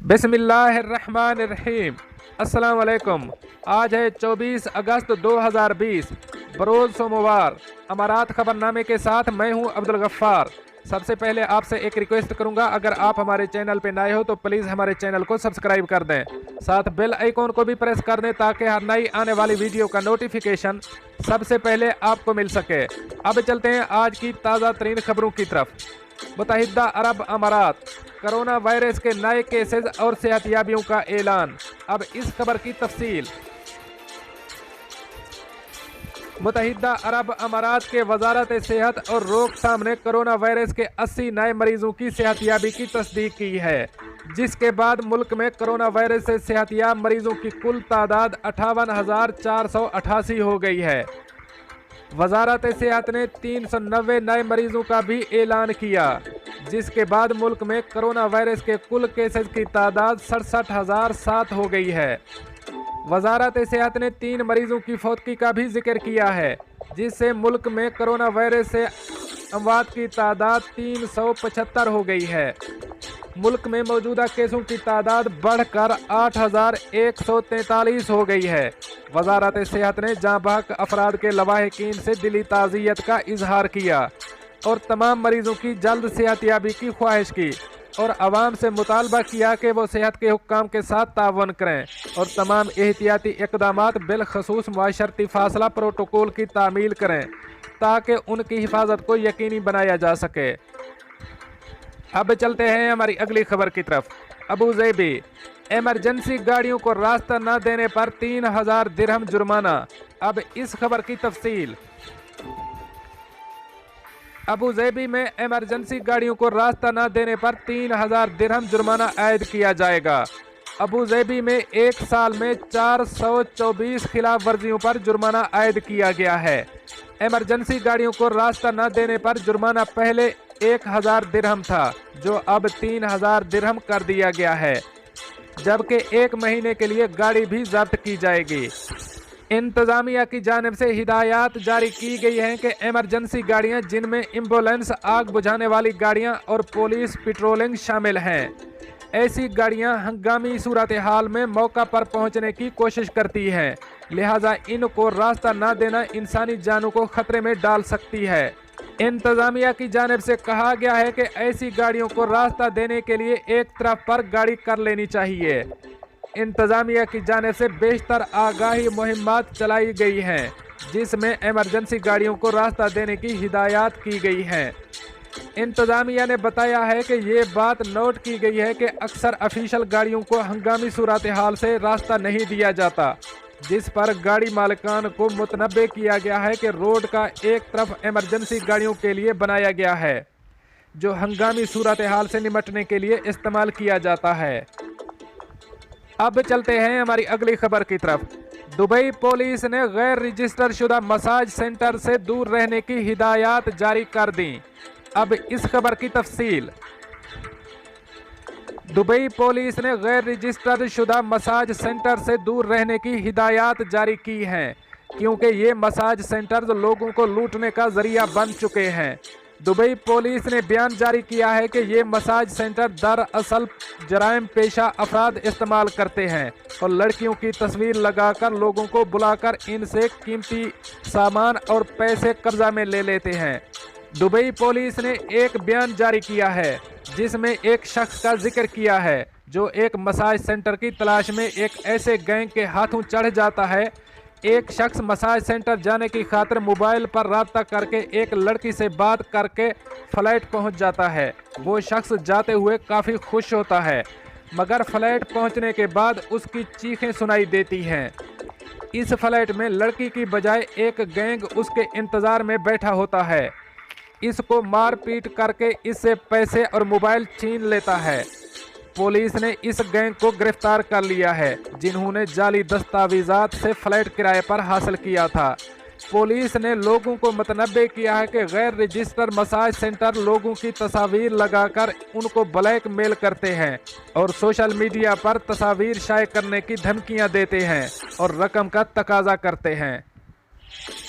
बिस्मिल्लाहिर्रहमानिर्रहीम। अस्सलाम वालेकुम। आज है 24 अगस्त 2020 बरोज़ सोमवार। अमारात खबरनामे के साथ मैं हूं अब्दुल गफ्फार। सबसे पहले आपसे एक रिक्वेस्ट करूंगा, अगर आप हमारे चैनल पे नए हो तो प्लीज़ हमारे चैनल को सब्सक्राइब कर दें, साथ बेल आइकॉन को भी प्रेस कर दें ताकि हर नई आने वाली वीडियो का नोटिफिकेशन सबसे पहले आपको मिल सके। अब चलते हैं आज की ताज़ा तरीन खबरों की तरफ। मुत्तहिदा अरब अमारात, कोरोना वायरस के नए केसेस और सेहतियाबियों का ऐलान। अब इस खबर की तफसील। मुत्तहिदा अरब अमारात के वजारत सेहत और रोकथाम ने कोरोना वायरस के 80 नए मरीजों की सेहतियाबी की तस्दीक की है, जिसके बाद मुल्क में कोरोना वायरस से सेहतियाब मरीजों की कुल तादाद 58,488 हो गई है। वजारत सेहत ने 390 नए मरीजों का भी ऐलान किया, जिसके बाद मुल्क में कोरोना वायरस के कुल केसेस की तादाद 67,007 हो गई है। वजारत सेहत ने 3 मरीजों की फौतगी का भी जिक्र किया है, जिससे मुल्क में कोरोना वायरस से अमवात की तादाद 375 हो गई है। मुल्क में मौजूदा केसों की तादाद बढ़कर 8,143 हो गई है। वजारत सेहत ने जाँ बहक अफराद के लवाहिकीन से दिली ताज़ियत का इजहार किया और तमाम मरीजों की जल्द सेहतियाबी की ख्वाहिश की और आवाम से मुतालबा किया कि वो सेहत के हुक्काम के साथ तावन करें और तमाम एहतियाती इक़दामात बिलखसूस मुआशरती फासला प्रोटोकॉल की तामील करें ताकि उनकी हिफाजत को यकीनी बनाया जा सके। अब चलते हैं हमारी अगली खबर की तरफ। अबू ज़ैबी, एमरजेंसी गाड़ियों को रास्ता न देने पर 3,000 दिरहम जुर्माना। अब इस खबर की तफसील। अबू ज़ैबी में एमरजेंसी गाड़ियों को रास्ता न देने पर 3,000 दिरहम जुर्माना आयद किया जाएगा। अबू ज़ैबी में एक साल में 424 खिलाफ वर्जियों पर जुर्माना आयद किया गया है। एमरजेंसी गाड़ियों को रास्ता न देने पर जुर्माना पहले 1,000 दिरहम था, जो अब 3,000 दिरहम कर दिया गया है, जबकि 1 महीने के लिए गाड़ी भी जब्त की जाएगी। इंतज़ामिया की जानिब से हिदायत जारी की गई हैं कि एमरजेंसी गाड़ियां, जिनमें एम्बुलेंस, आग बुझाने वाली गाड़ियां और पुलिस पेट्रोलिंग शामिल हैं, ऐसी गाड़ियां हंगामी सूरत हाल में मौका पर पहुंचने की कोशिश करती हैं, लिहाजा इनको रास्ता न देना इंसानी जानों को खतरे में डाल सकती है। इंतज़ामिया की जानिब से कहा गया है कि ऐसी गाड़ियों को रास्ता देने के लिए एक तरफ पर गाड़ी कर लेनी चाहिए। इंतज़ामिया की जानिब से बेशतर आगाही मुहिम्मात चलाई गई हैं, जिसमें एमरजेंसी गाड़ियों को रास्ता देने की हिदायत की गई हैं। इंतज़ामिया ने बताया है कि ये बात नोट की गई है कि अक्सर ऑफिशियल गाड़ियों को हंगामी सूरत हाल से रास्ता नहीं दिया जाता, जिस पर गाड़ी मालिकान को मुतनब्बे किया गया है कि रोड का एक तरफ एमरजेंसी गाड़ियों के लिए बनाया गया है, जो हंगामी सूरत हाल से निपटने के लिए इस्तेमाल किया जाता है। अब चलते हैं हमारी अगली खबर की तरफ। दुबई पुलिस ने गैर रजिस्टर शुदा मसाज सेंटर से दूर रहने की हिदायत जारी कर दी। अब इस खबर की तफसील। दुबई पुलिस ने गैर रजिस्टर्ड शुदा मसाज सेंटर से दूर रहने की हिदायत जारी की हैं, क्योंकि ये मसाज सेंटर्स लोगों को लूटने का जरिया बन चुके हैं। दुबई पुलिस ने बयान जारी किया है कि ये मसाज सेंटर दरअसल जराइम पेशा अफराद इस्तेमाल करते हैं और लड़कियों की तस्वीर लगाकर लोगों को बुलाकर इनसे कीमती सामान और पैसे कब्जा में ले लेते हैं। दुबई पुलिस ने एक बयान जारी किया है, जिसमें एक शख्स का जिक्र किया है जो एक मसाज सेंटर की तलाश में एक ऐसे गैंग के हाथों चढ़ जाता है। एक शख्स मसाज सेंटर जाने की खातिर मोबाइल पर राब्ता करके एक लड़की से बात करके फ्लैट पहुंच जाता है। वो शख्स जाते हुए काफ़ी खुश होता है, मगर फ्लैट पहुंचने के बाद उसकी चीखें सुनाई देती हैं। इस फ्लैट में लड़की की बजाय एक गैंग उसके इंतज़ार में बैठा होता है। इसको मार पीट करके इससे पैसे और मोबाइल छीन लेता है। पुलिस ने इस गैंग को गिरफ्तार कर लिया है, जिन्होंने जाली दस्तावेजात से फ्लैट किराए पर हासिल किया था। पुलिस ने लोगों को मुतनब्बे किया है कि गैर रजिस्टर मसाज सेंटर लोगों की तस्वीर लगाकर उनको ब्लैक मेल करते हैं और सोशल मीडिया पर तस्वीर शाये करने की धमकियां देते हैं और रकम का तकाजा करते हैं।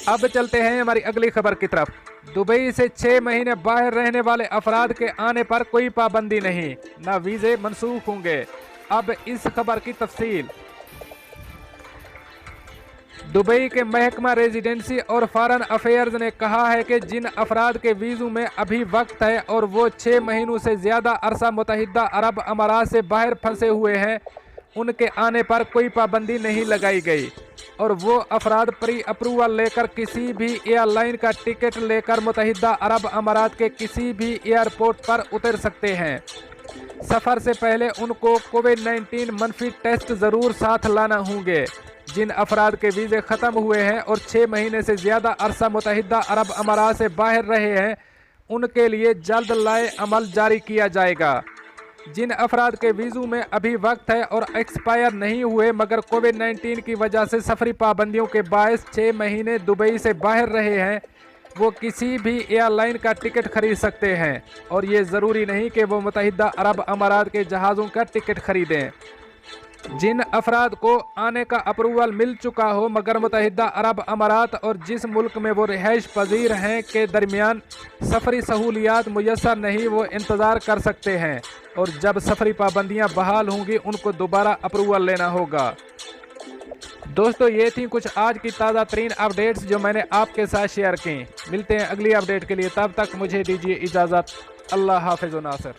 अब चलते हैं हमारी अगली खबर की तरफ। दुबई से 6 महीने बाहर रहने वाले अफराद के आने पर कोई पाबंदी नहीं, न वीज़े मनसूख होंगे। अब इस खबर की तफसील। दुबई के महकमा रेजिडेंसी और फॉरेन अफेयर्स ने कहा है कि जिन अफराद के वीज़ों में अभी वक्त है और वो 6 महीनों से ज़्यादा अरसा मुत्तहिदा अरब अमारात से बाहर फंसे हुए हैं, उनके आने पर कोई पाबंदी नहीं लगाई गई और वो अफराद प्री अप्रूवल लेकर किसी भी एयरलाइन का टिकट लेकर मुत्तहिदा अरब अमारात के किसी भी एयरपोर्ट पर उतर सकते हैं। सफ़र से पहले उनको कोविड-19 मनफी टेस्ट ज़रूर साथ लाना होंगे। जिन अफराद के वीज़े ख़त्म हुए हैं और 6 महीने से ज़्यादा अरसा मुत्तहिदा अरब अमारात से बाहर रहे हैं, उनके लिए जल्द लाए अमल जारी किया जाएगा। जिन अफराद के वीज़ों में अभी वक्त है और एक्सपायर नहीं हुए मगर कोविड-19 की वजह से सफरी पाबंदियों के बायस 6 महीने दुबई से बाहर रहे हैं, वो किसी भी एयरलाइन का टिकट खरीद सकते हैं और ये ज़रूरी नहीं कि वो मुत्तहिदा अरब अमारात के जहाज़ों का टिकट खरीदें। जिन अफराद को आने का अप्रूवल मिल चुका हो मगर मुत्तहिदा अरब अमारात और जिस मुल्क में वो रिहाइश पजीर हैं के दरमियान सफरी सहूलियात मुयस्सर नहीं, वो इंतज़ार कर सकते हैं और जब सफरी पाबंदियां बहाल होंगी उनको दोबारा अप्रूवल लेना होगा। दोस्तों, ये थी कुछ आज की ताज़ा तरीन अपडेट्स जो मैंने आपके साथ शेयर की। मिलते हैं अगली अपडेट के लिए, तब तक मुझे दीजिए इजाज़त। अल्लाह हाफ़िज़ नासिर।